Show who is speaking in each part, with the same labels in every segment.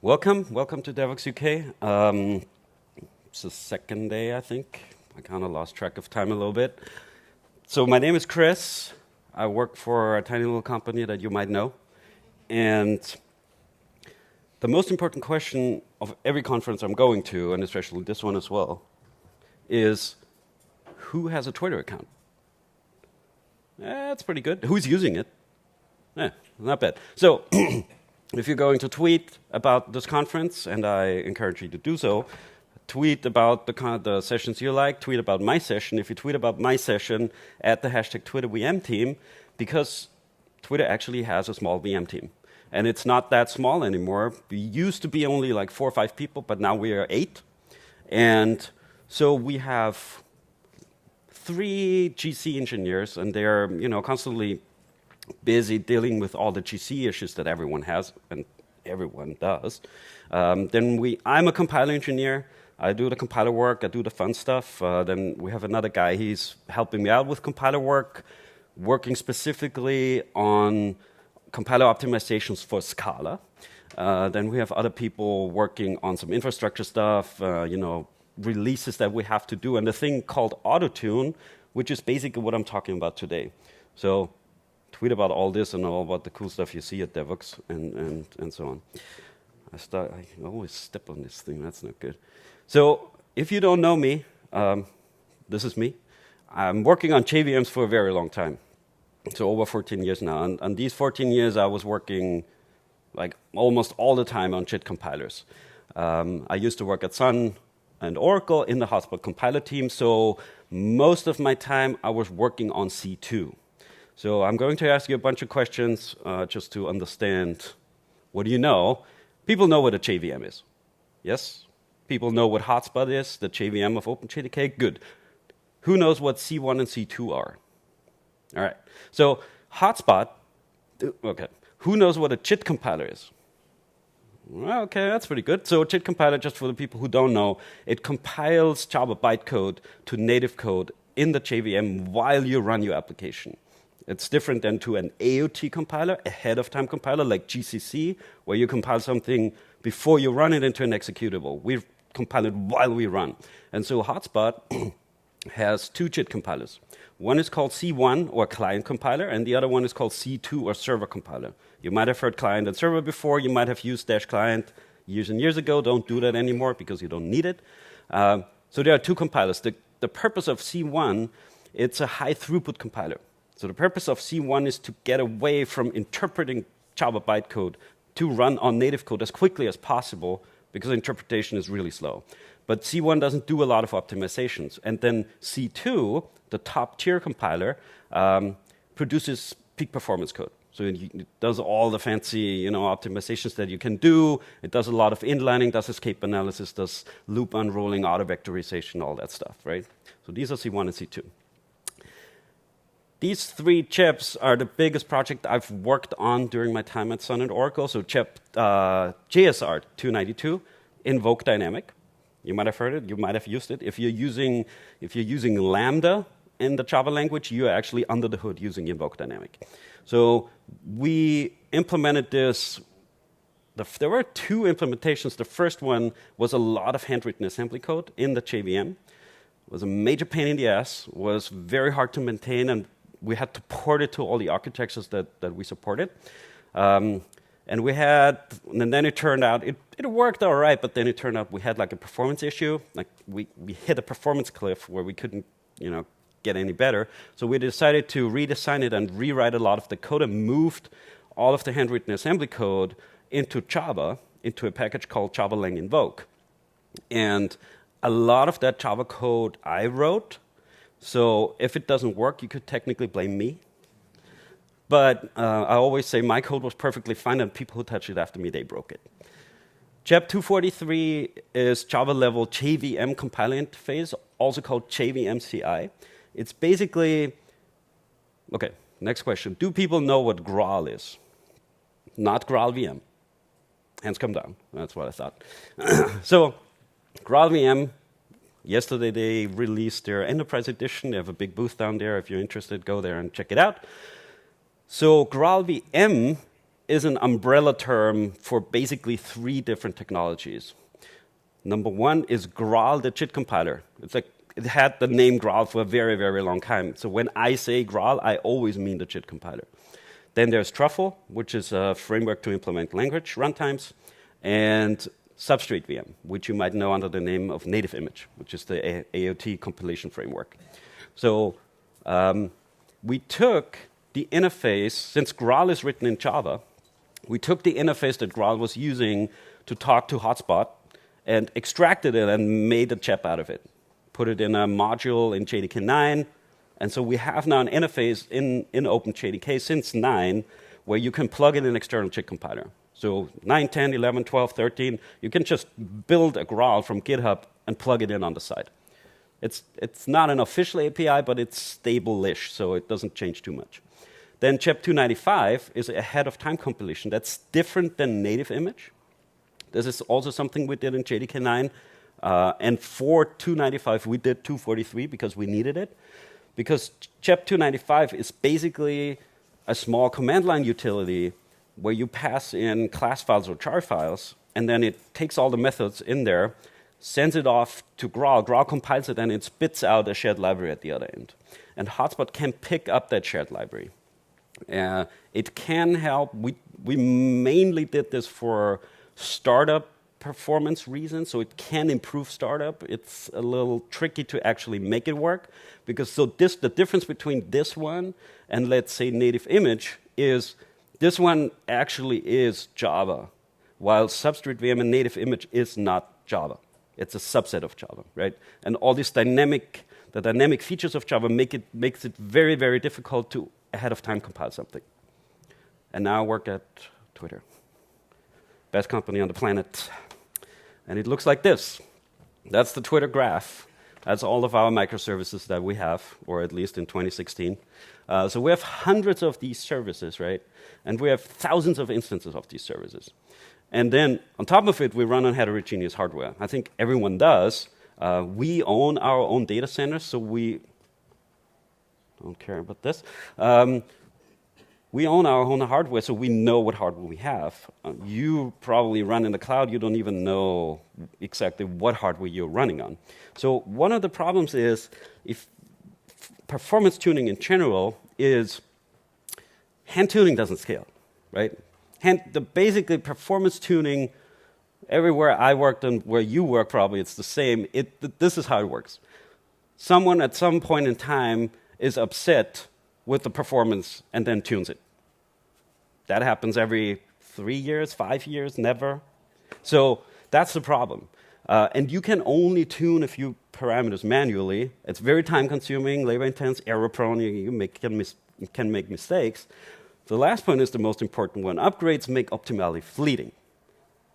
Speaker 1: Welcome to DevOps UK. It's the second day, I think. I kind of lost track of time a little bit. So my name is Chris. I work for a tiny little company that you might know. And the most important question of every conference I'm going to, and especially this one as well, is who has a Twitter account? That's pretty good. Who's using it? Not bad. So if you're going to tweet about this conference, and I encourage you to do so, tweet about the sessions you like, tweet about my session. If you tweet about my session, add the hashtag TwitterVM team, because Twitter actually has a small VM team. And it's not that small anymore. We used to be only like 4 or 5 people, but now we are 8. And so we have 3 GC engineers, and they're constantly busy dealing with all the GC issues that everyone has, and everyone does. I'm a compiler engineer. I do the compiler work. I do the fun stuff. Then we have another guy. He's helping me out with compiler work, working specifically on compiler optimizations for Scala. Then we have other people working on some infrastructure stuff, releases that we have to do, and the thing called Autotune, which is basically what I'm talking about today. So tweet about all this and all about the cool stuff you see at DevOps and so on. I always step on this thing. That's not good. So if you don't know me, this is me. I'm working on JVMs for a very long time. So over 14 years now. And these 14 years, I was working like almost all the time on JIT compilers. I used to work at Sun and Oracle in the Hotspot compiler team. So most of my time, I was working on C2. So I'm going to ask you a bunch of questions just to understand what do you know. People know what a JVM is. Yes? People know what Hotspot is, the JVM of OpenJDK. Good. Who knows what C1 and C2 are? All right. So Hotspot, okay. Who knows what a JIT compiler is? Well, okay, that's pretty good. So JIT compiler, just for the people who don't know, it compiles Java bytecode to native code in the JVM while you run your application. It's different than to an AOT compiler, ahead of time compiler like GCC, where you compile something before you run it into an executable. We compile it while we run. And so Hotspot has 2 JIT compilers. One is called C1, or client compiler, and the other one is called C2, or server compiler. You might have heard client and server before. You might have used -client years and years ago. Don't do that anymore because you don't need it. So there are 2 compilers. The purpose of C1, it's a high throughput compiler. So the purpose of C1 is to get away from interpreting Java bytecode to run on native code as quickly as possible, because interpretation is really slow. But C1 doesn't do a lot of optimizations. And then C2, the top tier compiler, produces peak performance code. So it does all the fancy optimizations that you can do. It does a lot of inlining, does escape analysis, does loop unrolling, auto-vectorization, all that stuff, right? So these are C1 and C2. These 3 chips are the biggest project I've worked on during my time at Sun and Oracle. So chip JSR 292, Invoke Dynamic. You might have heard it. You might have used it. If you're using Lambda in the Java language, you are actually under the hood using Invoke Dynamic. So we implemented this. There were 2 implementations. The first one was a lot of handwritten assembly code in the JVM. It was a major pain in the ass. It was very hard to maintain, and we had to port it to all the architectures that we supported. And then it turned out, it worked all right, but then it turned out we had like a performance issue. Like we hit a performance cliff where we couldn't, get any better. So we decided to redesign it and rewrite a lot of the code and moved all of the handwritten assembly code into Java, into a package called Java Lang Invoke. And a lot of that Java code I wrote. So if it doesn't work, you could technically blame me. But I always say my code was perfectly fine, and people who touched it after me, they broke it. JEP 243 is Java level JVM compiler interface, also called JVM CI. It's basically, okay, next question. Do people know what Graal is? Not Graal VM. Hands come down. That's what I thought. So Graal VM, yesterday they released their enterprise edition. They have a big booth down there. If you're interested, go there and check it out. So Graal VM is an umbrella term for basically 3 different technologies. Number 1 is Graal, the JIT compiler. It had the name Graal for a very, very long time. So when I say Graal, I always mean the JIT compiler. Then there's Truffle, which is a framework to implement language runtimes, and Substrate VM, which you might know under the name of Native Image, which is the AOT compilation framework. So we took the interface, since Graal is written in Java, we took the interface that Graal was using to talk to Hotspot and extracted it and made a chip out of it. Put it in a module in JDK 9, and so we have now an interface in OpenJDK since 9 where you can plug in an external JIT compiler. So 9, 10, 11, 12, 13, you can just build a Graal from GitHub and plug it in on the side. It's not an official API, but it's stable-ish, so it doesn't change too much. Then CHEP 295 is ahead of time compilation. That's different than native image. This is also something we did in JDK 9. And for 295, we did 243 because we needed it. Because CHEP 295 is basically a small command line utility where you pass in class files or jar files, and then it takes all the methods in there, sends it off to Graal. Graal compiles it, and it spits out a shared library at the other end. And Hotspot can pick up that shared library. It can help. We mainly did this for startup performance reasons, so it can improve startup. It's a little tricky to actually make it work, because the difference between this one and, let's say, native image is this one actually is Java, while Substrate VM and native image is not Java. It's a subset of Java, right? And all these dynamic features of Java makes it very, very difficult to ahead of time compile something. And now I work at Twitter. Best company on the planet. And it looks like this. That's the Twitter graph. That's all of our microservices that we have, or at least in 2016. So we have hundreds of these services, right? And we have thousands of instances of these services. And then on top of it, we run on heterogeneous hardware. I think everyone does. We own our own data centers, so we don't care about this. We own our own hardware, so we know what hardware we have. You probably run in the cloud. You don't even know exactly what hardware you're running on. So one of the problems is, if performance tuning in general is hand tuning doesn't scale, right? Basically, performance tuning, everywhere I worked and where you work, probably it's the same. This is how it works. Someone at some point in time is upset with the performance and then tunes it. That happens every 3 years, 5 years, never. So that's the problem. And you can only tune a few parameters manually. It's very time-consuming, labor-intense, error-prone. You can make mistakes. The last point is the most important one. Upgrades make optimality fleeting.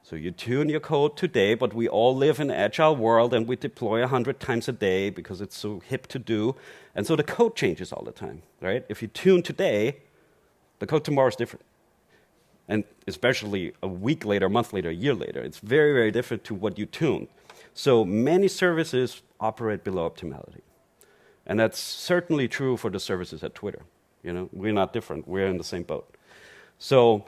Speaker 1: So you tune your code today, but we all live in an agile world, and we deploy 100 times a day because it's so hip to do. And so the code changes all the time, right? If you tune today, the code tomorrow is different. And especially a week later, a month later, a year later. It's very, very different to what you tuned. So many services operate below optimality. And that's certainly true for the services at Twitter. We're not different. We're in the same boat. So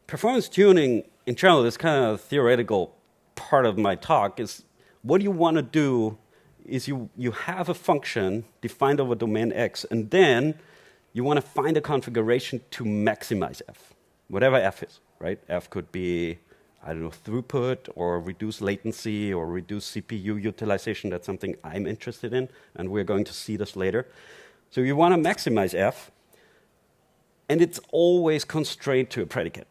Speaker 1: performance tuning, in general, this kind of theoretical part of my talk is what you want to do is you have a function defined over domain X, and then you want to find a configuration to maximize F, whatever F is, right? F could be, throughput, or reduce latency, or reduce CPU utilization. That's something I'm interested in, and we're going to see this later. So you want to maximize F, and it's always constrained to a predicate,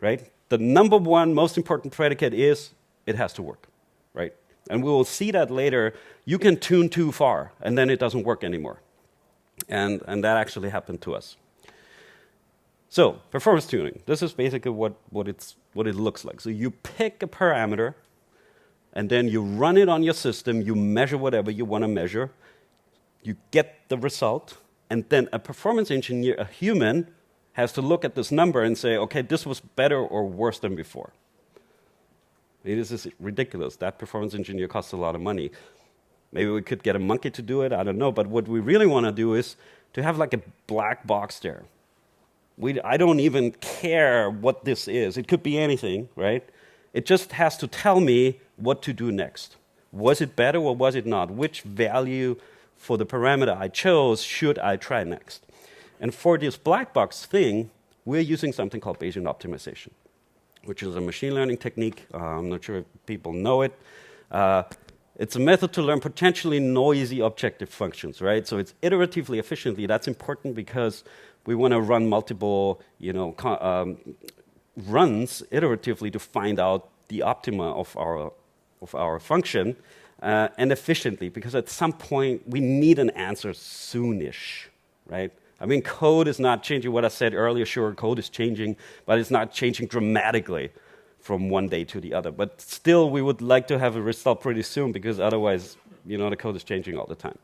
Speaker 1: right? The number one most important predicate is it has to work, right? And we will see that later. You can tune too far, and then it doesn't work anymore. And that actually happened to us. So performance tuning. This is basically what it looks like. So you pick a parameter, and then you run it on your system. You measure whatever you want to measure. You get the result, and then a performance engineer, a human, has to look at this number and say, okay, this was better or worse than before. This is ridiculous. That performance engineer costs a lot of money. Maybe we could get a monkey to do it, I don't know. But what we really want to do is to have like a black box there. I don't even care what this is. It could be anything, right? It just has to tell me what to do next. Was it better or was it not? Which value for the parameter I chose should I try next? And for this black box thing, we're using something called Bayesian optimization, which is a machine learning technique. I'm not sure if people know it. It's a method to learn potentially noisy objective functions, right? So it's iteratively efficiently. That's important because we want to run multiple, runs iteratively to find out the optima of our function, and efficiently, because at some point we need an answer soonish, right? I mean, code is not changing. What I said earlier, sure, code is changing, but it's not changing dramatically from one day to the other. But still, we would like to have a result pretty soon, because otherwise, the code is changing all the time.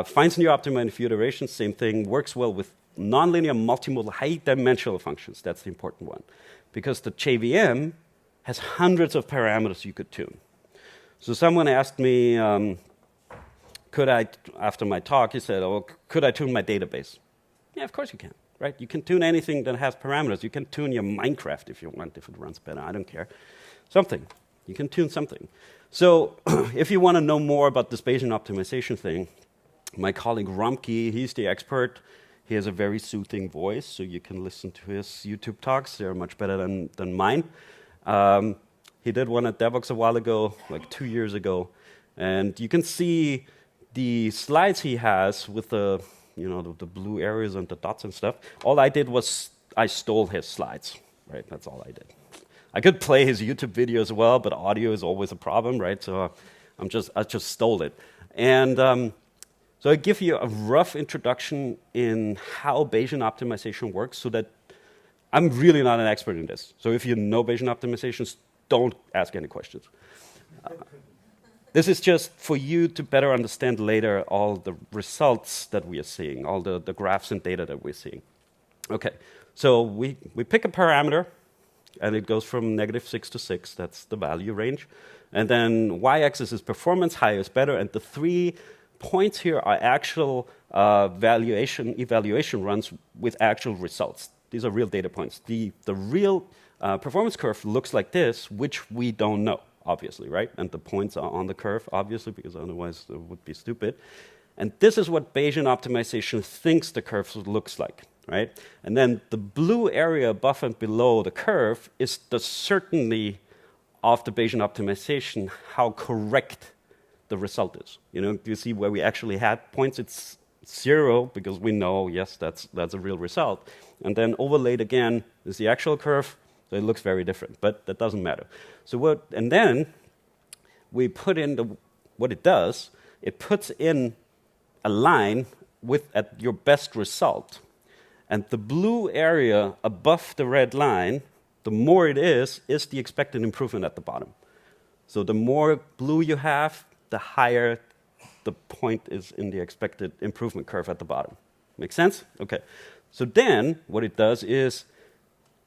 Speaker 1: Finds new optima in a few iterations, same thing. Works well with nonlinear multimodal high-dimensional functions. That's the important one, because the JVM has hundreds of parameters you could tune. So someone asked me, after my talk, he said, could I tune my database? Yeah, of course you can, right? You can tune anything that has parameters. You can tune your Minecraft if you want, if it runs better. I don't care. Something. You can tune something. So if you want to know more about this Bayesian optimization thing, my colleague Romke, he's the expert. He has a very soothing voice, so you can listen to his YouTube talks. They're much better than mine. He did one at Devox a while ago, like 2 years ago. And you can see the slides he has with the blue areas and the dots and stuff. All I did was I stole his slides, right? That's all I did. I could play his YouTube video as well, but audio is always a problem, right? So I just stole it. And so I give you a rough introduction in how Bayesian optimization works, so that I'm really not an expert in this. So if you know Bayesian optimizations, don't ask any questions. This is just for you to better understand later all the results that we are seeing, all the graphs and data that we're seeing. Okay, so we pick a parameter, and it goes from -6 to 6. That's the value range. And then y-axis is performance, higher is better, and the 3 points here are actual evaluation runs with actual results. These are real data points. The real performance curve looks like this, which we don't know, obviously, right? And the points are on the curve, obviously, because otherwise it would be stupid. And this is what Bayesian optimization thinks the curve looks like, right? And then the blue area above and below the curve is the certainty of the Bayesian optimization, how correct the result is. You see where we actually had points, it's 0, because we know, yes, that's a real result. And then overlaid again is the actual curve, so it looks very different, but that doesn't matter. And then we put in what it does, it puts in a line at your best result. And the blue area above the red line, the more it is the expected improvement at the bottom. So the more blue you have, the higher the point is in the expected improvement curve at the bottom. Make sense? Okay. So then, what it does is,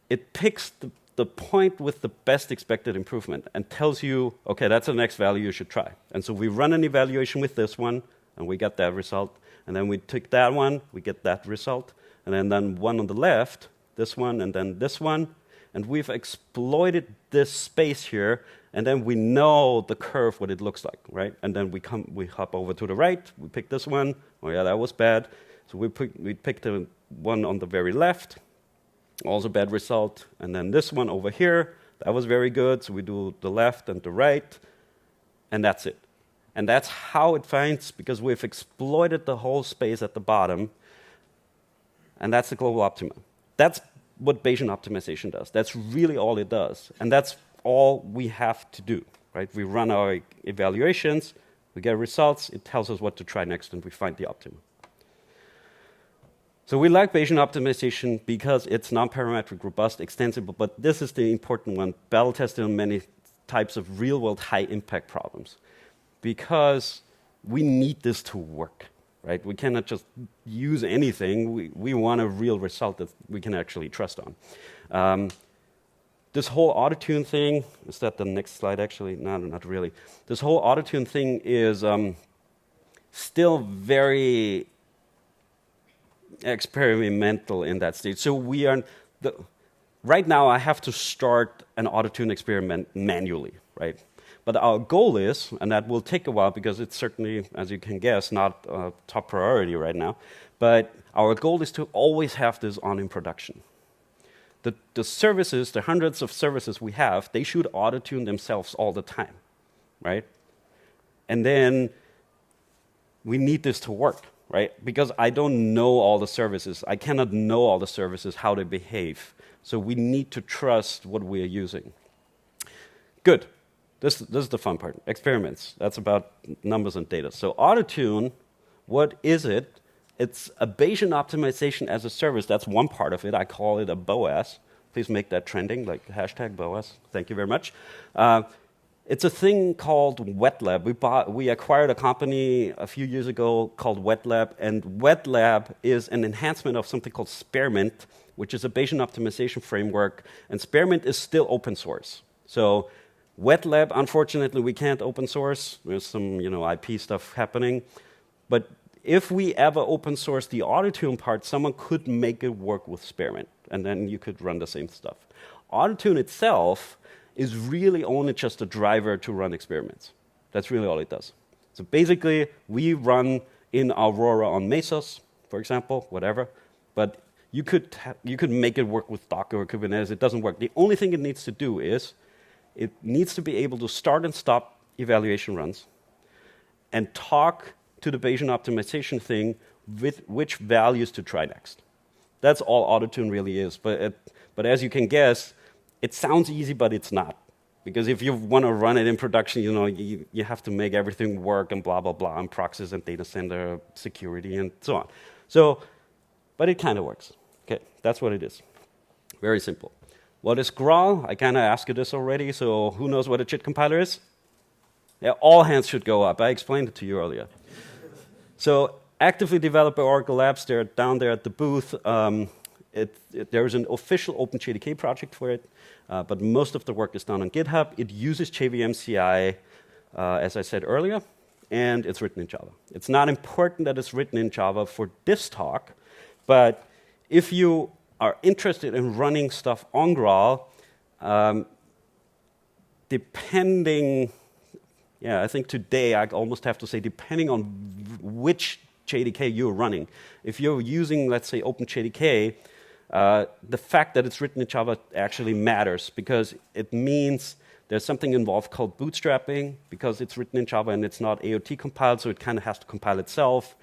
Speaker 1: it picks the point with the best expected improvement and tells you, okay, that's the next value you should try. And so we run an evaluation with this one, and we get that result. And then we take that one, we get that result. And then one on the left, this one, and then this one. And we've exploited this space here, and then we know the curve, what it looks like, right? And then we hop over to the right, we pick this one. Oh yeah, that was bad. So we picked the one on the very left, also bad result. And then this one over here, that was very good. So we do the left and the right, and that's it. And that's how it finds, because we've exploited the whole space at the bottom, and that's the global optima. That's what Bayesian optimization does. That's really all it does. And that's all we have to do, right? We run our evaluations, we get results, it tells us what to try next, and we find the optimum. So we like Bayesian optimization because it's non-parametric, robust, extensible, but this is the important one, battle-tested on many types of real-world high-impact problems. Because we need this to work, right? We cannot just use anything. We want a real result that we can actually trust on. This whole Autotune thing, is that the next slide actually? No, not really. This whole Autotune thing is still very experimental in that stage. So we are right now. I have to start an Autotune experiment manually, right? But our goal is, and that will take a while because it's certainly, as you can guess, not a top priority right now. But our goal is to always have this on in production. The services, the hundreds of services we have, they should auto-tune themselves all the time, right? And then we need this to work, right? Because I don't know all the services. I cannot know all the services, how they behave. So we need to trust what we are using. Good. This is the fun part. Experiments. That's about numbers and data. So Autotune, what is it? It's a Bayesian optimization as a service. That's one part of it. I call it a BOAS. Please make that trending, like hashtag BOAS. Thank you very much. It's a thing called WetLab. We acquired a company a few years ago called WetLab, and WetLab is an enhancement of something called Spearmint, which is a Bayesian optimization framework, and Spearmint is still open source. So WetLab, unfortunately, we can't open source. There's some IP stuff happening. But if we ever open source the Autotune part, someone could make it work with Spearmint, and then you could run the same stuff. Autotune itself is really only just a driver to run experiments. That's really all it does. So basically, we run in Aurora on Mesos, for example, whatever. But you could make it work with Docker or Kubernetes. It doesn't work. The only thing it needs to do is it needs to be able to start and stop evaluation runs and talk to the Bayesian optimization thing with which values to try next. That's all Autotune really is. But as you can guess, it sounds easy, but it's not. Because if you want to run it in production, you have to make everything work and blah, blah, blah, and proxies and data center security and so on. But it kind of works. Okay, that's what it is. Very simple. What is Graal? I kind of asked you this already, so who knows what a JIT compiler is? Yeah, all hands should go up. I explained it to you earlier. So actively developed by Oracle Labs. They're down there at the booth. There's an official OpenJDK project for it, but most of the work is done on GitHub. It uses JVM CI, as I said earlier, and it's written in Java. It's not important that it's written in Java for this talk, but if you are interested in running stuff on Graal, I think today I almost have to say depending on which JDK you're running. If you're using, let's say, OpenJDK, the fact that it's written in Java actually matters because it means there's something involved called bootstrapping because it's written in Java and it's not AOT compiled, so it kind of has to compile itself.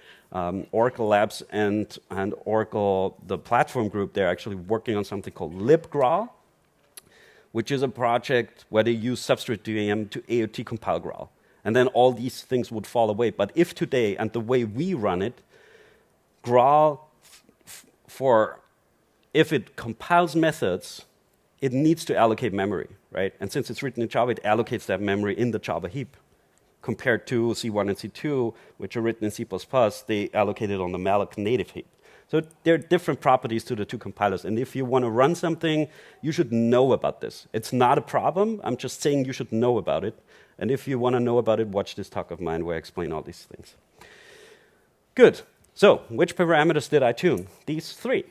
Speaker 1: Oracle Labs and Oracle, the platform group, they're actually working on something called libgraal, which is a project where they use Substrate VM to AOT compile Graal. And then all these things would fall away. But if today, and the way we run it, Graal, if it compiles methods, it needs to allocate memory, right? And since it's written in Java, it allocates that memory in the Java heap. Compared to C1 and C2, which are written in C++, they allocate it on the malloc native heap. So there are different properties to the two compilers. And if you want to run something, you should know about this. It's not a problem. I'm just saying you should know about it. And if you want to know about it, watch this talk of mine where I explain all these things. Good. So which parameters did I tune? These three.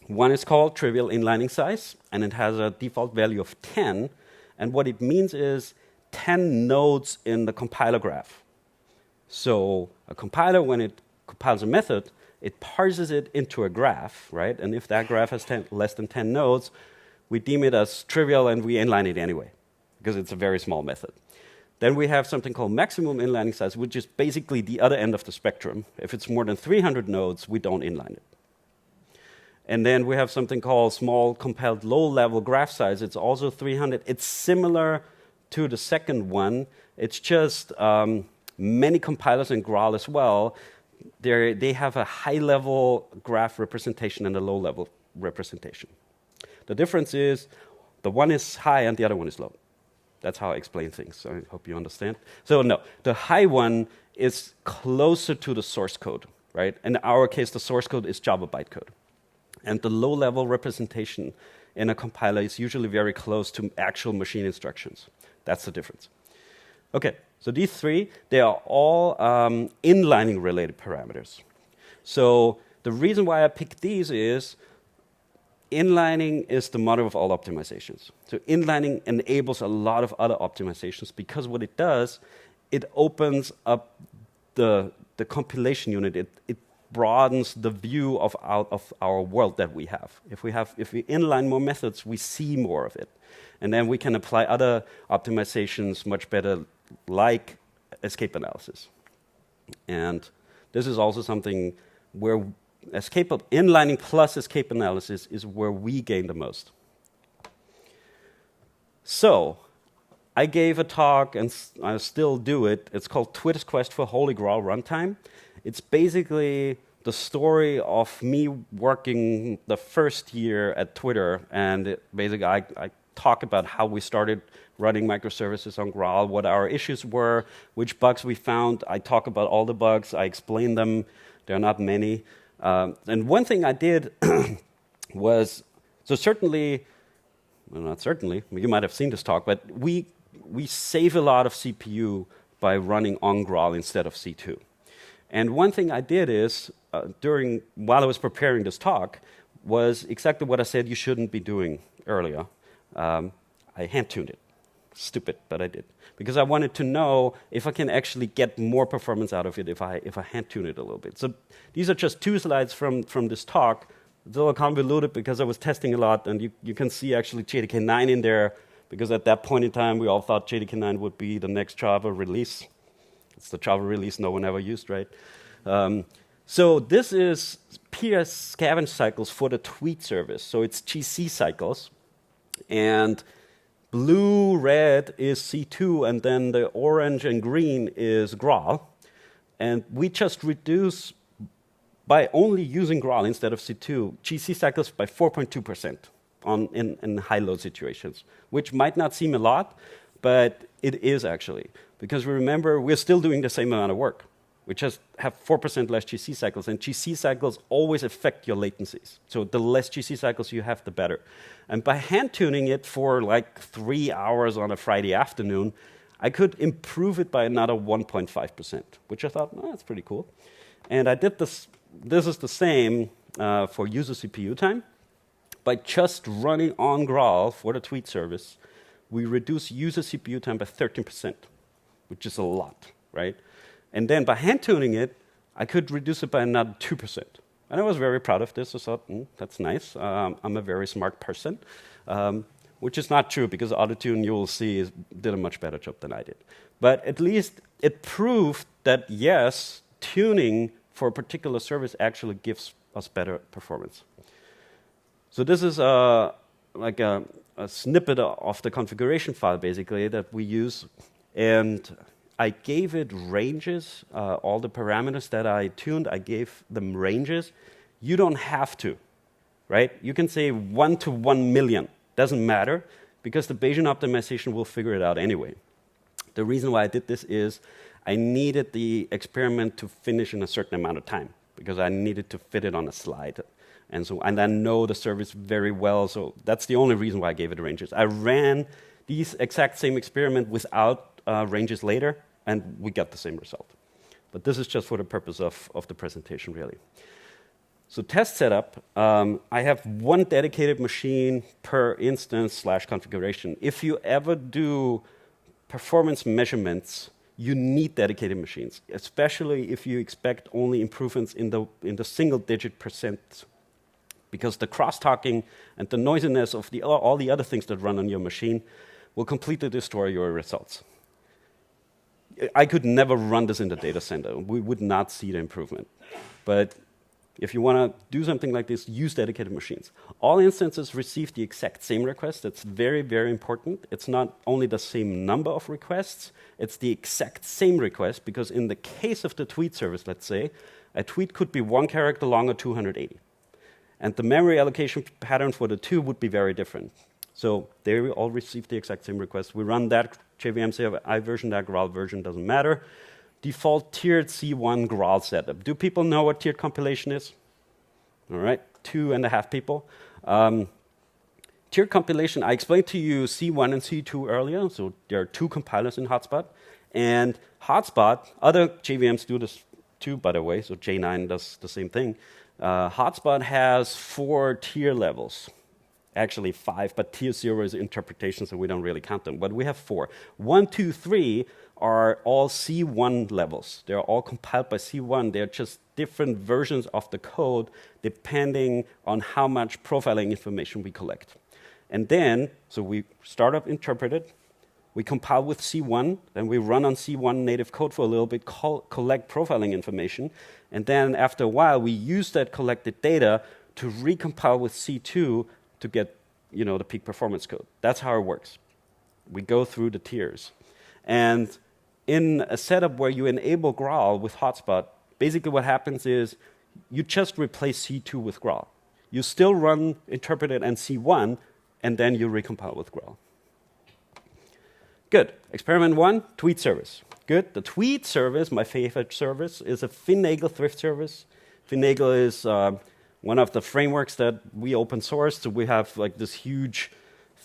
Speaker 1: One is called trivial inlining size, and it has a default value of 10. And what it means is 10 nodes in the compiler graph. So a compiler, when it compiles a method, it parses it into a graph, right? And if that graph has less than 10 nodes, we deem it as trivial and we inline it anyway, because it's a very small method. Then we have something called maximum inlining size, which is basically the other end of the spectrum. If it's more than 300 nodes, we don't inline it. And then we have something called small compiled low-level graph size. It's also 300. It's similar to the second one. It's just many compilers in Graal as well, they have a high-level graph representation and a low-level representation. The difference is the one is high and the other one is low. That's how I explain things, so I hope you understand. So no, the high one is closer to the source code, right? In our case, the source code is Java bytecode. And the low-level representation in a compiler is usually very close to actual machine instructions. That's the difference. Okay, so these three, they are all inlining-related parameters. So The reason why I picked these is inlining is the mother of all optimizations. So inlining enables a lot of other optimizations because what it does, it opens up the compilation unit. It broadens the view of our world that we have. If we inline more methods, we see more of it. And then we can apply other optimizations much better, like escape analysis. And this is also something where inlining plus escape analysis is where we gain the most. So, I gave a talk, and I still do it. It's called Twitter's Quest for Holy Grail Runtime. It's basically the story of me working the first year at Twitter, and basically I talk about how we started running microservices on Graal, what our issues were, which bugs we found. I talk about all the bugs. I explain them. There are not many. And one thing I did was, so certainly, well, not certainly, you might have seen this talk, but we save a lot of CPU by running on Graal instead of C2. And one thing I did is, while I was preparing this talk, was exactly what I said you shouldn't be doing earlier. I hand-tuned it. Stupid, but I did. Because I wanted to know if I can actually get more performance out of it if I hand-tune it a little bit. So these are just 2 slides from this talk. It's a little convoluted because I was testing a lot, and you can see actually JDK 9 in there, because at that point in time, we all thought JDK 9 would be the next Java release. It's the Java release no one ever used, right? So this is PS scavenge cycles for the tweet service. So it's GC cycles. And blue, red is C2, and then the orange and green is Graal. And we just reduce, by only using Graal instead of C2, GC cycles by 4.2% in high-load situations, which might not seem a lot, but it is actually. Because remember, we're still doing the same amount of work. We just have 4% less GC cycles, and GC cycles always affect your latencies. So the less GC cycles you have, the better. And by hand-tuning it for like 3 hours on a Friday afternoon, I could improve it by another 1.5%, which I thought, oh, that's pretty cool. And I did this. This is the same for user CPU time. By just running on Graal for the tweet service, we reduce user CPU time by 13%, which is a lot, right? And then by hand-tuning it, I could reduce it by another 2%. And I was very proud of this. I thought, that's nice. I'm a very smart person, which is not true, because Autotune, you will see, did a much better job than I did. But at least it proved that, yes, tuning for a particular service actually gives us better performance. So this is like a snippet of the configuration file, basically, that we use. And I gave it ranges, all the parameters that I tuned, I gave them ranges. You don't have to, right? You can say 1 to 1 million. Doesn't matter, because the Bayesian optimization will figure it out anyway. The reason why I did this is I needed the experiment to finish in a certain amount of time, because I needed to fit it on a slide. And I know the service very well, so that's the only reason why I gave it ranges. I ran these exact same experiment without ranges later, and we got the same result. But this is just for the purpose of the presentation, really. So test setup, I have one dedicated machine per instance / configuration. If you ever do performance measurements, you need dedicated machines, especially if you expect only improvements in the single-digit %, because the crosstalking and the noisiness of all the other things that run on your machine will completely destroy your results. I could never run this in the data center. We would not see the improvement. But if you want to do something like this, use dedicated machines. All instances receive the exact same request. That's very, very important. It's not only the same number of requests, it's the exact same request, because in the case of the tweet service, let's say, a tweet could be 1 character long or 280. And the memory allocation pattern for the two would be very different. So they all receive the exact same request. We run that JVM, say I version, that Graal version, doesn't matter. Default tiered C1 Graal setup. Do people know what tiered compilation is? All right, 2.5 people. Tiered compilation, I explained to you C1 and C2 earlier, so there are 2 compilers in Hotspot. And Hotspot, other JVMs do this too, by the way, so J9 does the same thing. Hotspot has 4 tier levels. Actually 5, but tier 0 is interpretation, so we don't really count them. But we have 4. 1, 2, 3 are all C1 levels. They're all compiled by C1. They're just different versions of the code depending on how much profiling information we collect. And then, so we start up interpreted, we compile with C1, then we run on C1 native code for a little bit, collect profiling information, and then after a while we use that collected data to recompile with C2 to get, the peak performance code. That's how it works. We go through the tiers. And in a setup where you enable Graal with Hotspot, basically what happens is you just replace C2 with Graal. You still run interpreted and C1, and then you recompile with Graal. Good. Experiment 1, tweet service. Good. The tweet service, my favorite service, is a Finagle thrift service. Finagle is one of the frameworks that we open sourced. So we have like this huge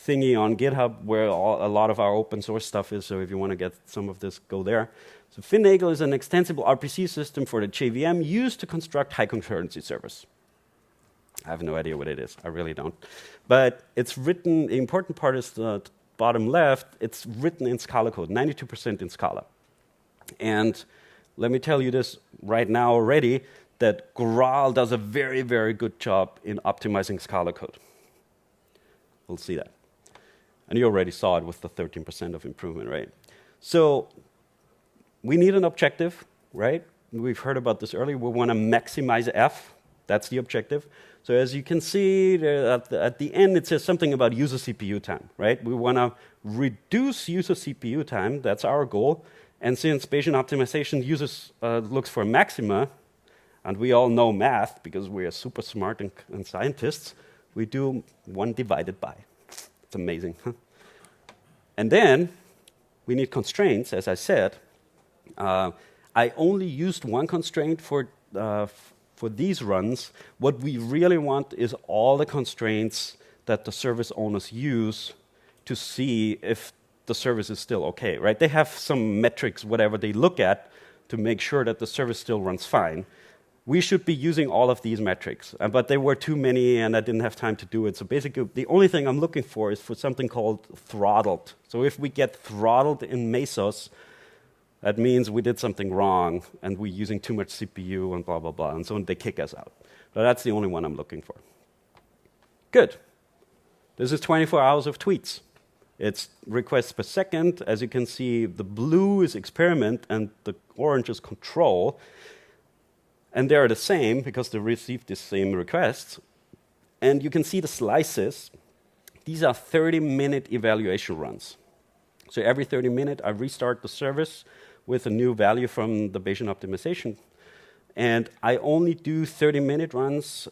Speaker 1: thingy on GitHub where a lot of our open source stuff is. So if you want to get some of this, go there. So Finagle is an extensible RPC system for the JVM used to construct high concurrency servers. I have no idea what it is. I really don't. But it's written, the important part is the bottom left, it's written in Scala code, 92% in Scala. And let me tell you this right now already, that Graal does a very, very good job in optimizing Scala code. We'll see that. And you already saw it with the 13% of improvement, right? So we need an objective, right? We've heard about this earlier. We want to maximize F. That's the objective. So as you can see, at the end, it says something about user CPU time, right? We want to reduce user CPU time. That's our goal. And since Bayesian optimization looks for maxima, and we all know math because we are super smart and scientists, we do 1 divided by. It's amazing. Huh? And then we need constraints, as I said. I only used 1 constraint for these runs. What we really want is all the constraints that the service owners use to see if the service is still okay, right? They have some metrics, whatever they look at, to make sure that the service still runs fine. We should be using all of these metrics, but there were too many and I didn't have time to do it. So basically, the only thing I'm looking for is for something called throttled. So if we get throttled in Mesos, that means we did something wrong and we're using too much CPU and blah, blah, blah. And so they kick us out. But that's the only one I'm looking for. Good. This is 24 hours of tweets. It's requests per second. As you can see, the blue is experiment and the orange is control. And they're the same because they received the same requests. And you can see the slices. These are 30-minute evaluation runs. So every 30 minutes, I restart the service with a new value from the Bayesian optimization. And I only do 30-minute runs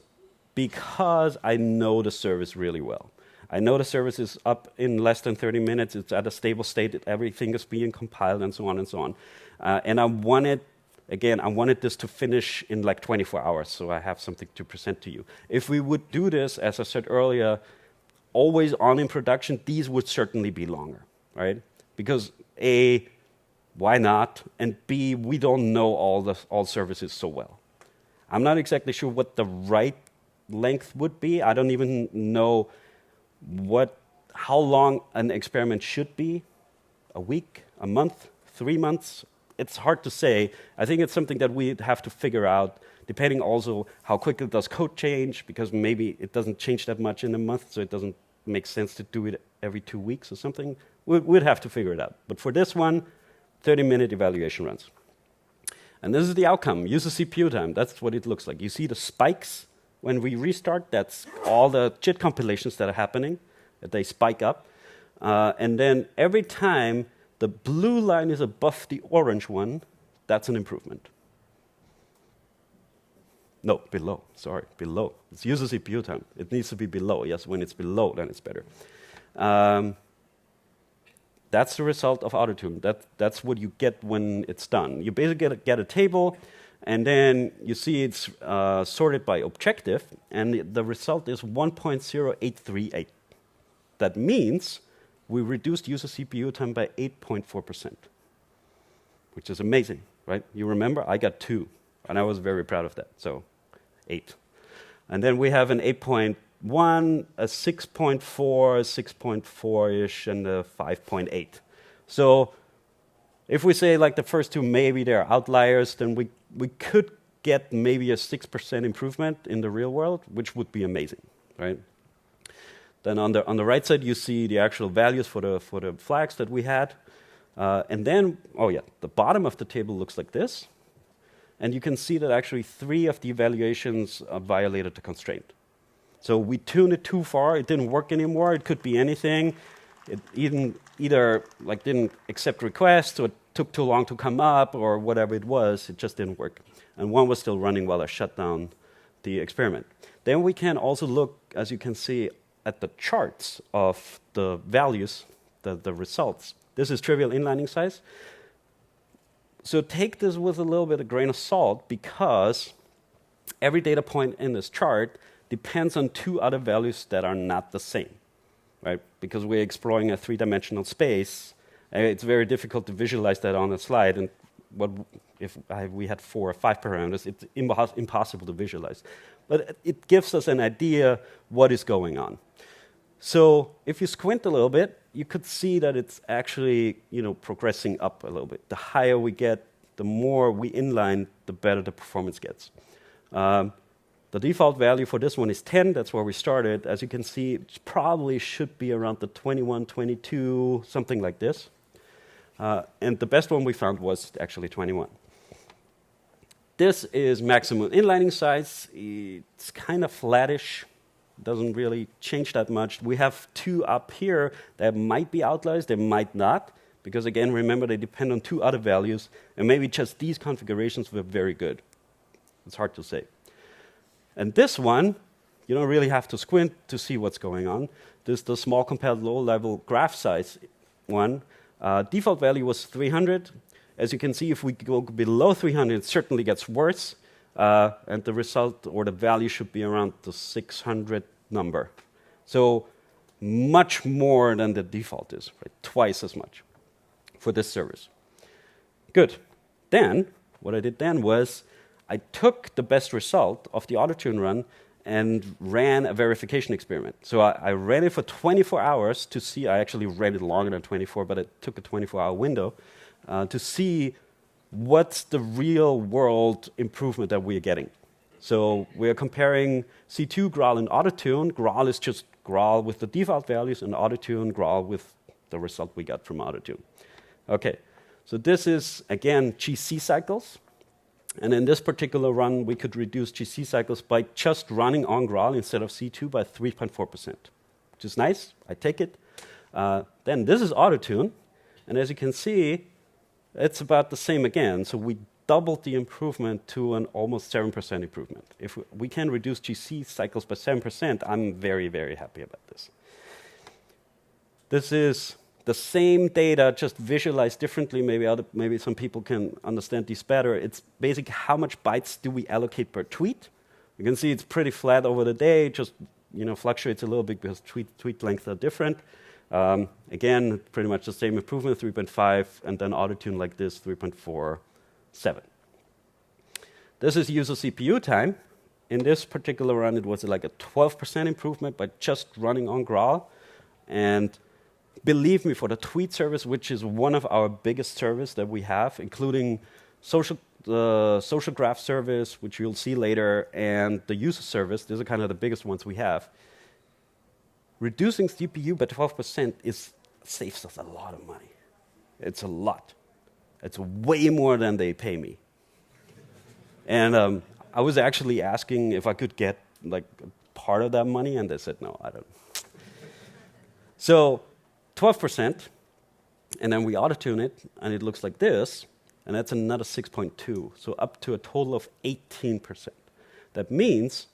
Speaker 1: because I know the service really well. I know the service is up in less than 30 minutes. It's at a stable state. Everything is being compiled and so on and so on. And I wanted this to finish in like 24 hours, so I have something to present to you. If we would do this, as I said earlier, always on in production, these would certainly be longer, right? Because A, why not? And B, we don't know all services so well. I'm not exactly sure what the right length would be. I don't even know how long an experiment should be. A week, a month, 3 months? It's hard to say. I think it's something that we have to figure out, depending also how quickly does code change, because maybe it doesn't change that much in a month, so it doesn't make sense to do it every 2 weeks or something. We'd have to figure it out. But for this one, 30-minute evaluation runs. And this is the outcome, user CPU time. That's what it looks like. You see the spikes when we restart. That's all the JIT compilations that are happening, that they spike up. And then every time the blue line is above the orange one, that's an improvement. No, below. Sorry, below. It's user CPU time. It needs to be below. Yes, when it's below, then it's better. That's the result of Autotune. That's what you get when it's done. You basically get a table, and then you see it's sorted by objective, and the result is 1.0838. That means we reduced user CPU time by 8.4%, which is amazing, right? You remember, I got 2, and I was very proud of that, so 8. And then we have an 8.1, a 6.4, 6.4-ish, and a 5.8. So if we say like the first two, maybe they're outliers, then we could get maybe a 6% improvement in the real world, which would be amazing, right? Then on the right side, you see the actual values for the flags that we had. And then, the bottom of the table looks like this. And you can see that actually 3 of the evaluations violated the constraint. So we tuned it too far. It didn't work anymore. It could be anything. It either like didn't accept requests, or it took too long to come up, or whatever it was. It just didn't work. And one was still running while I shut down the experiment. Then we can also look, as you can see, at the charts of the values, the results. This is trivial inlining size. So take this with a little bit of grain of salt, because every data point in this chart depends on 2 other values that are not the same, right? Because we're exploring a 3-dimensional space, it's very difficult to visualize that on a slide. And if we had 4 or 5 parameters, it's impossible to visualize. But it gives us an idea what is going on. So if you squint a little bit, you could see that it's actually progressing up a little bit. The higher we get, the more we inline, the better the performance gets. The default value for this one is 10. That's where we started. As you can see, it probably should be around the 21, 22, something like this. And the best one we found was actually 21. This is maximum inlining size. It's kind of flattish. Doesn't really change that much. We have 2 up here that might be outliers, they might not, because again, remember, they depend on 2 other values, and maybe just these configurations were very good. It's hard to say. And this one, you don't really have to squint to see what's going on. This is the small compared low-level graph size one. Default value was 300. As you can see, if we go below 300, it certainly gets worse. And the result or the value should be around the 600 number. So much more than the default is, right? Twice as much for this service. Good. Then, what I did then was I took the best result of the Autotune run and ran a verification experiment. So I ran it for 24 hours to see. I actually ran it longer than 24, but it took a 24-hour window to see what's the real world improvement that we're getting. So we're comparing C2, Graal, and Autotune. Graal is just Graal with the default values, and Autotune, Graal with the result we got from Autotune. Okay, so this is, again, GC cycles. And in this particular run, we could reduce GC cycles by just running on Graal instead of C2 by 3.4%, which is nice. I take it. Then this is Autotune. And as you can see, it's about the same again. So we doubled the improvement to an almost 7% improvement. If we can reduce GC cycles by 7%, I'm very, very happy about this. This is the same data, just visualized differently. Maybe some people can understand these better. It's basically how much bytes do we allocate per tweet. You can see it's pretty flat over the day, just fluctuates a little bit because tweet lengths are different. Again, pretty much the same improvement, 3.5, and then Autotune like this, 3.47. This is user CPU time. In this particular run, it was like a 12% improvement by just running on Graal. And believe me, for the tweet service, which is one of our biggest services that we have, including the social graph service, which you'll see later, and the user service, these are kind of the biggest ones we have. Reducing CPU by 12% saves us a lot of money. It's a lot. It's way more than they pay me. And I was actually asking if I could get like part of that money, and they said, no, I don't. So 12%, and then we auto-tune it, and it looks like this, and that's another 6.2, so up to a total of 18%. That means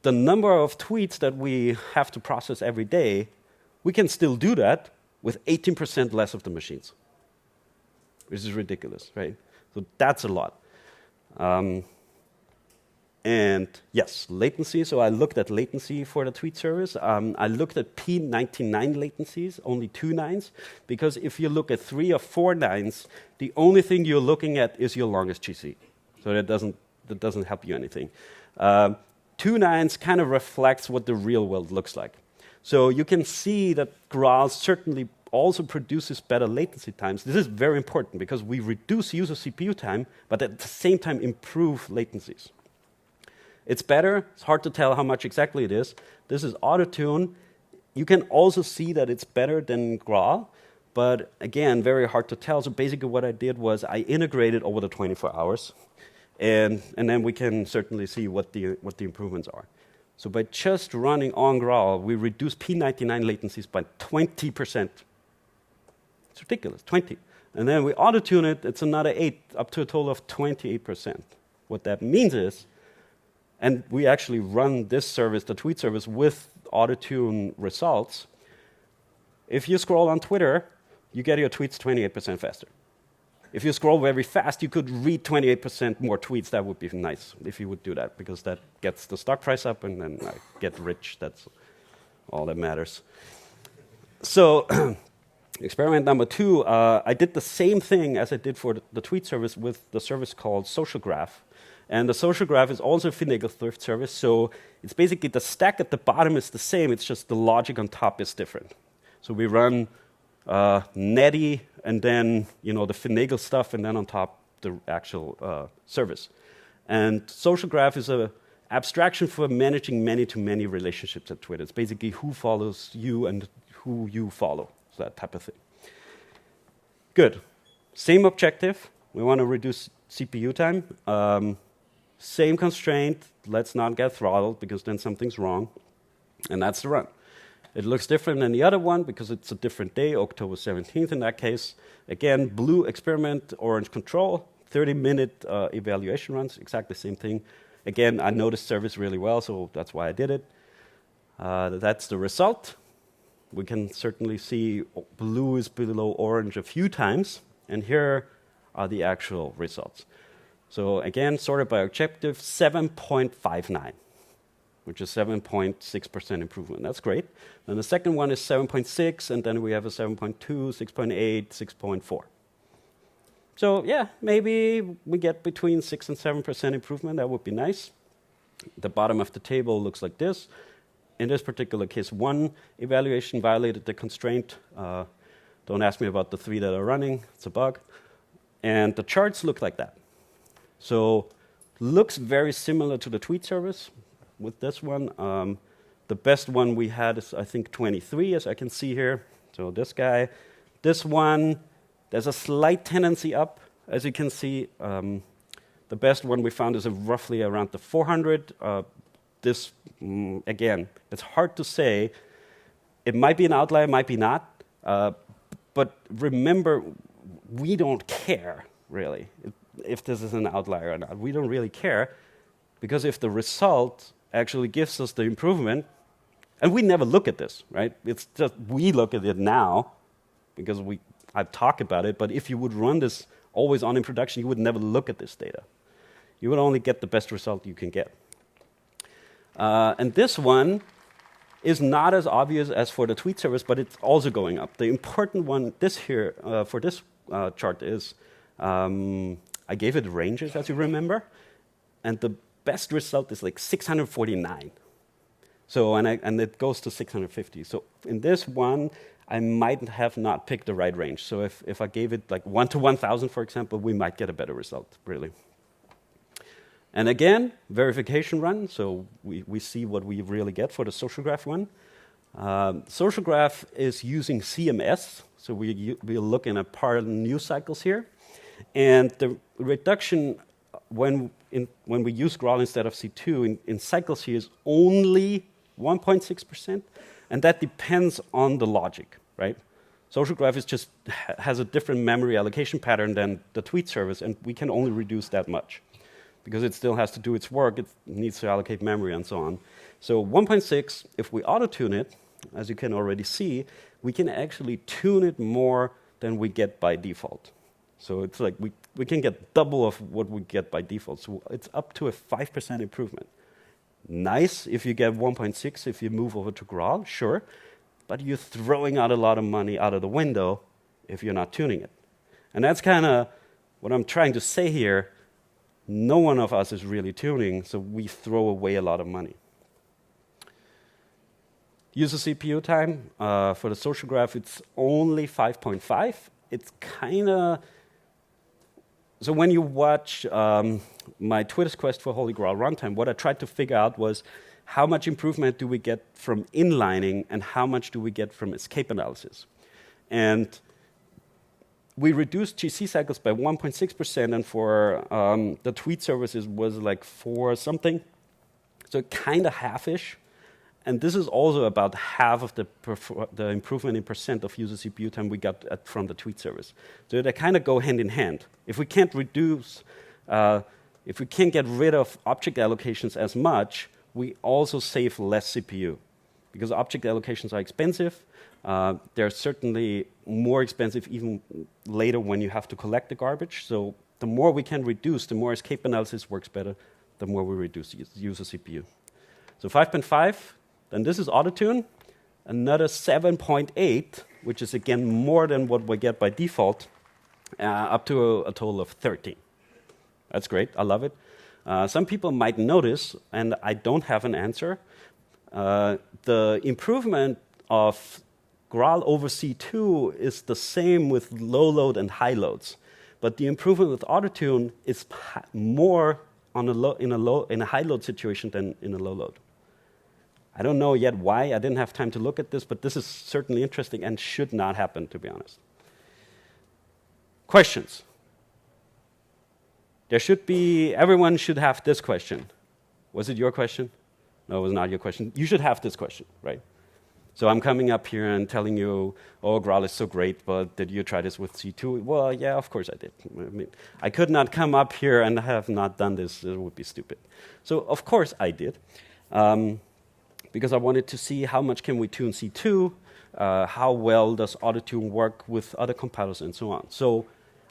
Speaker 1: the number of tweets that we have to process every day, we can still do that with 18% less of the machines, which is ridiculous, right? So that's a lot. And yes, latency. So I looked at latency for the tweet service. I looked at P99 latencies, only 2 nines, because if you look at 3 or 4 nines, the only thing you're looking at is your longest GC. So that doesn't help you anything. Two nines kind of reflects what the real world looks like. So you can see that Graal certainly also produces better latency times. This is very important because we reduce user CPU time, but at the same time improve latencies. It's better. It's hard to tell how much exactly it is. This is Autotune. You can also see that it's better than Graal, but again, very hard to tell. So basically what I did was I integrated over the 24 hours, and then we can certainly see what the improvements are. So by just running on Graal, we reduce P99 latencies by 20%. It's ridiculous, 20. And then we auto-tune it, it's another 8, up to a total of 28%. What that means is, and we actually run this service, the tweet service, with auto-tune results. If you scroll on Twitter, you get your tweets 28% faster. If you scroll very fast, you could read 28% more tweets. That would be nice if you would do that, because that gets the stock price up, and then I get rich. That's all that matters. So experiment number 2, I did the same thing as I did for the tweet service with the service called Social Graph. And the Social Graph is also a finagle thrift service, so it's basically the stack at the bottom is the same, it's just the logic on top is different. So we run Netty, and then the finagle stuff, and then on top the actual service. And Social Graph is an abstraction for managing many-to-many relationships at Twitter. It's basically who follows you and who you follow, so that type of thing. Good. Same objective. We want to reduce CPU time. Same constraint. Let's not get throttled, because then something's wrong. And that's the run. It looks different than the other one because it's a different day, October 17th in that case. Again, blue experiment, orange control, 30-minute evaluation runs, exactly the same thing. Again, I know this service really well, so that's why I did it. That's the result. We can certainly see blue is below orange a few times, and here are the actual results. So again, sorted by objective, 7.59. Which is 7.6% improvement. That's great. Then the second one is 7.6, and then we have a 7.2, 6.8, 6.4. So yeah, maybe we get between 6 and 7% improvement. That would be nice. The bottom of the table looks like this. In this particular case, one evaluation violated the constraint. Don't ask me about the 3 that are running. It's a bug. And the charts look like that. So looks very similar to the tweet service. With this one, the best one we had is, I think, 23, as I can see here. So this guy. This one, there's a slight tendency up, as you can see. The best one we found is roughly around the 400. Again, it's hard to say. It might be an outlier, might be not. But remember, we don't care, really, if this is an outlier or not. We don't really care, because if the result actually gives us the improvement, and we never look at this, right? It's just we look at it now because I've talked about it, but if you would run this always on in production, you would never look at this data. You would only get the best result you can get. And this one is not as obvious as for the tweet service, but it's also going up. The important one for this chart is I gave it ranges, as you remember, and the best result is like 649. So, and it goes to 650. So in this one, I might have not picked the right range. So if I gave it like 1 to 1,000, for example, we might get a better result, really. And again, verification run. So we see what we really get for the social graph one. Social graph is using CMS. So we're looking at parallel news cycles here. And the reduction when we use Graal instead of C2 in cycles here is only 1.6%, and that depends on the logic, right? Social graph has a different memory allocation pattern than the tweet service, and we can only reduce that much because it still has to do its work. It needs to allocate memory and so on. So 1.6, if we auto-tune it, as you can already see, we can actually tune it more than we get by default. So it's like we can get double of what we get by default. So it's up to a 5% improvement. Nice if you get 1.6 if you move over to Graal, sure. But you're throwing out a lot of money out of the window if you're not tuning it. And that's kind of what I'm trying to say here. No one of us is really tuning, so we throw away a lot of money. User CPU time, for the social graph, it's only 5.5. It's kind of... So when you watch my Twitter's quest for Holy Grail runtime, what I tried to figure out was how much improvement do we get from inlining and how much do we get from escape analysis. And we reduced GC cycles by 1.6%, and for the tweet services was like 4 something. So kind of half-ish. And this is also about half of the improvement in percent of user CPU time we got from the tweet service. So they kind of go hand in hand. If we can't reduce, if we can't get rid of object allocations as much, we also save less CPU. Because object allocations are expensive. They're certainly more expensive even later when you have to collect the garbage. So the more we can reduce, the more escape analysis works better, the more we reduce user CPU. So 5.5. Then this is Autotune, another 7.8, which is again more than what we get by default, up to a total of 13. That's great, I love it. Some people might notice, and I don't have an answer, the improvement of Graal over C2 is the same with low load and high loads, but the improvement with Autotune is more on in a high load situation than in a low load. I don't know yet why. I didn't have time to look at this, but this is certainly interesting and should not happen, to be honest. Questions? There should be, everyone should have this question. Was it your question? No, it was not your question. You should have this question, right? So I'm coming up here and telling you, oh, Graal is so great, but did you try this with C2? Well, yeah, of course I did. I mean, I could not come up here and have not done this. It would be stupid. So, of course, I did. Because I wanted to see how much can we tune C2, how well does Autotune work with other compilers, and so on. So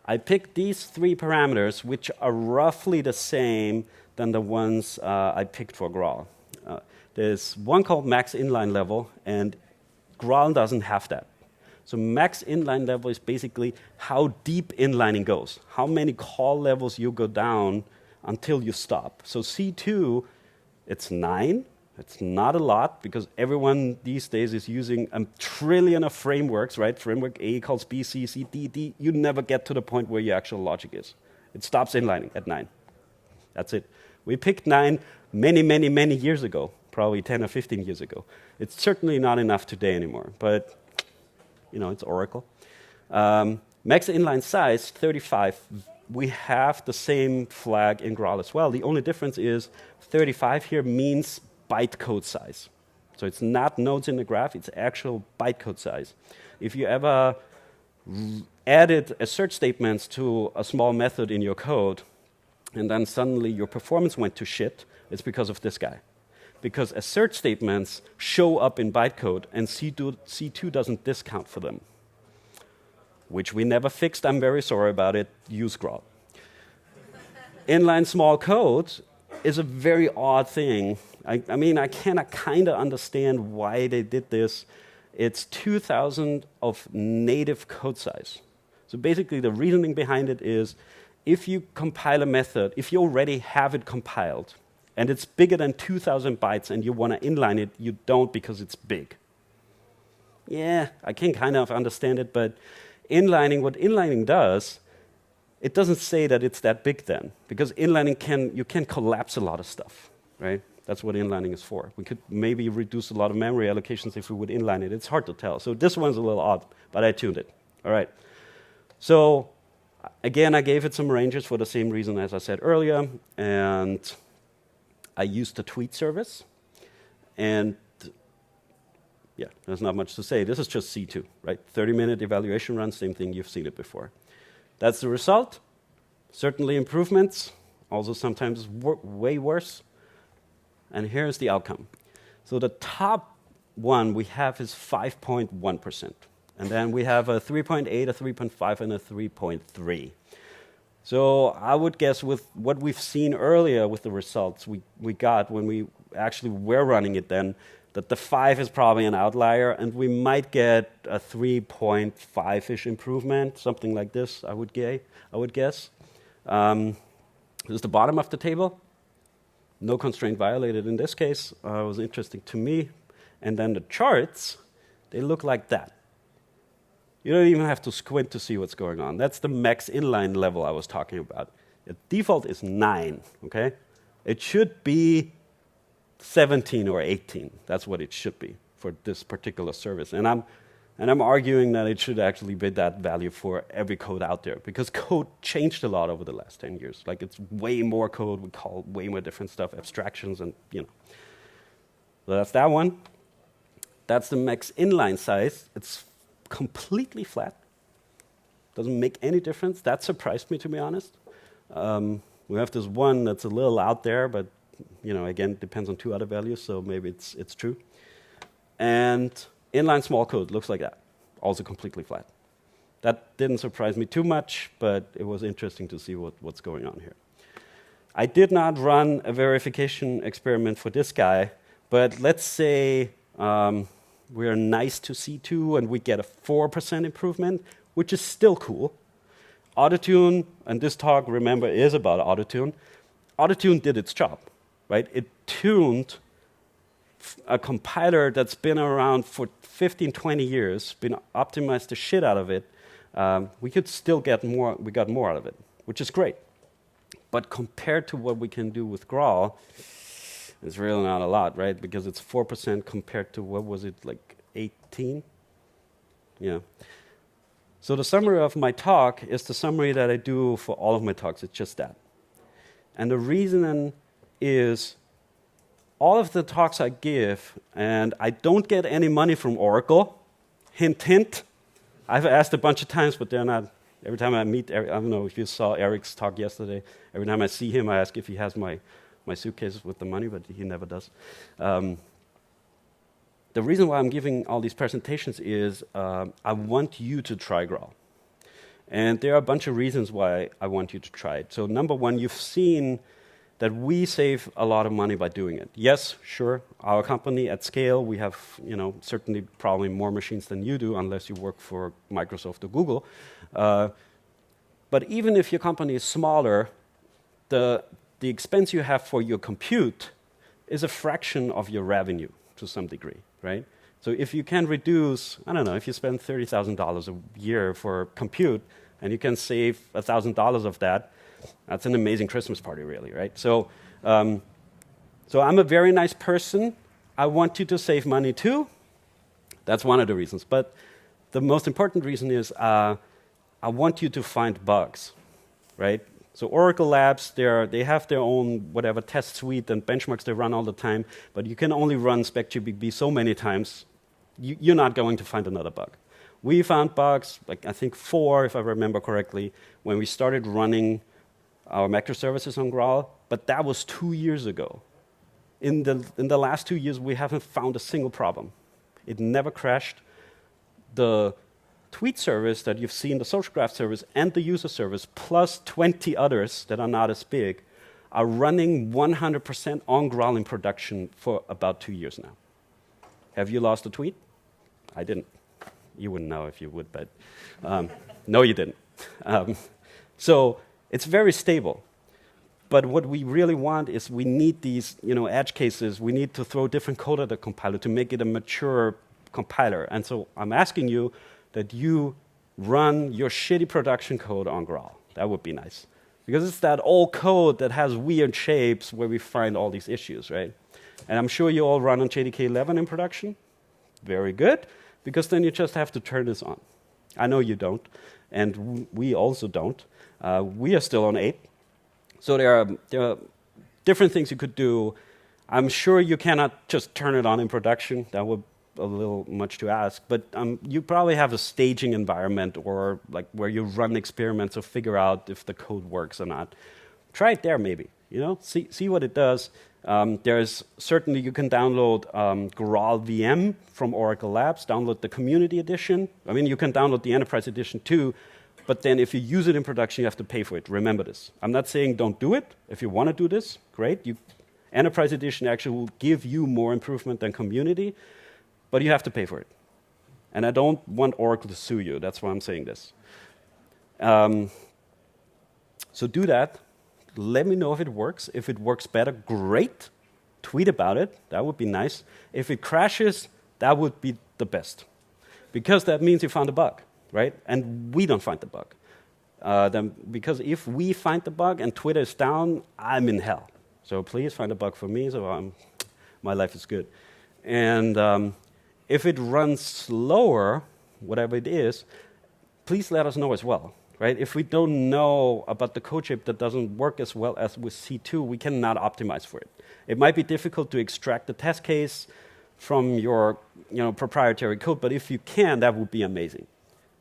Speaker 1: I picked these 3 parameters, which are roughly the same than the ones I picked for Graal. There's one called max inline level, and Graal doesn't have that. So max inline level is basically how deep inlining goes, how many call levels you go down until you stop. So C2, it's 9. It's not a lot, because everyone these days is using a trillion of frameworks, right? Framework A calls B, C, C, D, D. You never get to the point where your actual logic is. It stops inlining at 9. That's it. We picked 9 many, many, many years ago, probably 10 or 15 years ago. It's certainly not enough today anymore, but, you know, it's Oracle. Max inline size, 35. We have the same flag in Graal as well. The only difference is 35 here means bytecode size. So it's not nodes in the graph, it's actual bytecode size. If you ever added assert statements to a small method in your code, and then suddenly your performance went to shit, it's because of this guy. Because assert statements show up in bytecode, and C2 doesn't discount for them. Which we never fixed, I'm very sorry about it, use Graal. Inline small code is a very odd thing. I mean, I cannot kind of understand why they did this. It's 2,000 of native code size. So basically, the reasoning behind it is, if you compile a method, if you already have it compiled, and it's bigger than 2,000 bytes, and you want to inline it, you don't because it's big. Yeah, I can kind of understand it, but inlining, what inlining does, it doesn't say that it's that big then, because inlining you can collapse a lot of stuff, right? That's what inlining is for. We could maybe reduce a lot of memory allocations if we would inline it. It's hard to tell. So this one's a little odd, but I tuned it. All right. So again, I gave it some ranges for the same reason as I said earlier, and I used the tweet service. And yeah, there's not much to say. This is just C2, right? 30-minute evaluation run, same thing. You've seen it before. That's the result. Certainly improvements, also sometimes way worse. And here's the outcome. So the top one we have is 5.1%. And then we have a 3.8, a 3.5, and a 3.3. So I would guess with what we've seen earlier with the results we got when we actually were running it then, that the 5 is probably an outlier, and we might get a 3.5-ish improvement, something like this, I would guess. This is the bottom of the table. No constraint violated in this case. It was interesting to me. And then the charts, they look like that. You don't even have to squint to see what's going on. That's the max inline level I was talking about. The default is 9, okay? It should be 17 or 18. That's what it should be for this particular service. And I'm arguing that it should actually be that value for every code out there, because code changed a lot over the last 10 years. Like, it's way more code. We call way more different stuff, abstractions, and So that's that one. That's the max inline size. It's completely flat. Doesn't make any difference. That surprised me, to be honest. We have this one that's a little out there, but again, depends on 2 other values, so maybe it's true. And inline small code looks like that, also completely flat. That didn't surprise me too much, but it was interesting to see what's going on here. I did not run a verification experiment for this guy, but let's say we're nice to C2 and we get a 4% improvement, which is still cool. Autotune, and this talk, remember, is about Autotune. Autotune did its job, right? It tuned a compiler that's been around for 15, 20 years, been optimized the shit out of it. We could still get more, we got more out of it, which is great. But compared to what we can do with Graal, it's really not a lot, right? Because it's 4% compared to, what was it, like 18? Yeah. So the summary of my talk is the summary that I do for all of my talks. It's just that. And the reason is all of the talks I give, and I don't get any money from Oracle. Hint, hint. I've asked a bunch of times, but they're not. Every time I meet Eric, I don't know if you saw Eric's talk yesterday. Every time I see him, I ask if he has my suitcases with the money, but he never does. The reason why I'm giving all these presentations is I want you to try Graal. And there are a bunch of reasons why I want you to try it. So number one, you've seen that we save a lot of money by doing it. Yes, sure, our company at scale, we have certainly probably more machines than you do, unless you work for Microsoft or Google. But even if your company is smaller, the expense you have for your compute is a fraction of your revenue to some degree, right? So if you can reduce, I don't know, if you spend $30,000 a year for compute and you can save $1,000 of that, that's an amazing Christmas party, really, right? So I'm a very nice person. I want you to save money too. That's one of the reasons. But the most important reason is I want you to find bugs, right? So Oracle Labs, they have their own whatever test suite and benchmarks they run all the time, but you can only run SpecGBB so many times. You're not going to find another bug. We found bugs, like I think 4, if I remember correctly, when we started running our microservices on Graal, but that was 2 years ago. In the last 2 years, we haven't found a single problem. It never crashed. The tweet service that you've seen, the social graph service, and the user service, plus 20 others that are not as big, are running 100% on Graal in production for about 2 years now. Have you lost a tweet? I didn't. You wouldn't know if you would, but no, you didn't. So it's very stable. But what we really want is we need these edge cases. We need to throw different code at the compiler to make it a mature compiler. And so I'm asking you that you run your shitty production code on Graal. That would be nice. Because it's that old code that has weird shapes where we find all these issues, right? And I'm sure you all run on JDK 11 in production. Very good, because then you just have to turn this on. I know you don't, and we also don't. We are still on 8. So there are different things you could do. I'm sure you cannot just turn it on in production. That would be a little much to ask. But you probably have a staging environment or like where you run experiments or figure out if the code works or not. Try it there, maybe. See what it does. There's certainly you can download Graal VM from Oracle Labs. Download the Community Edition. I mean, you can download the Enterprise Edition too. But then if you use it in production, you have to pay for it. Remember this. I'm not saying don't do it. If you want to do this, great. Enterprise Edition actually will give you more improvement than Community, but you have to pay for it. And I don't want Oracle to sue you. That's why I'm saying this. So do that. let me know if it works. If it works better, great. Tweet about it. That would be nice. If it crashes, that would be the best. Because that means you found a bug, right? And we don't find the bug. Because if we find the bug and Twitter is down, I'm in hell. So please find a bug for me, so my life is good. And if it runs slower, whatever it is, please let us know as well. Right? If we don't know about the code shape that doesn't work as well as with C2, we cannot optimize for it. It might be difficult to extract the test case from your proprietary code, but if you can, that would be amazing.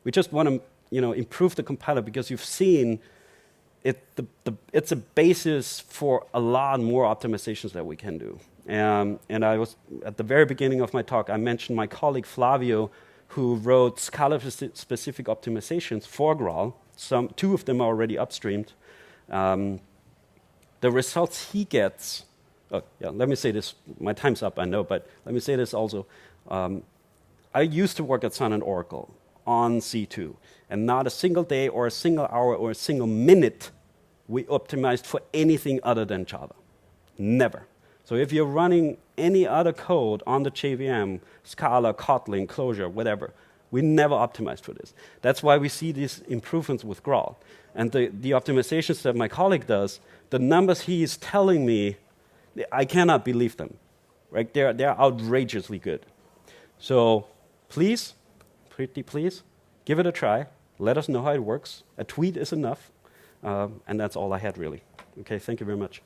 Speaker 1: We just want to improve the compiler because you've seen it's a basis for a lot more optimizations that we can do. And I was, at the very beginning of my talk, I mentioned my colleague Flavio, who wrote Scala-specific optimizations for Graal. Two of them are already upstreamed. The results he gets, let me say this, my time's up, I know, but let me say this also. I used to work at Sun and Oracle on C2, and not a single day or a single hour or a single minute we optimized for anything other than Java. Never. So if you're running any other code on the JVM, Scala, Kotlin, Clojure, whatever, we never optimized for this. That's why we see these improvements with Graal. And the optimizations that my colleague does, the numbers he is telling me, I cannot believe them. Right? They're outrageously good. So please, pretty please, give it a try. Let us know how it works. A tweet is enough. And that's all I had, really. Okay, thank you very much.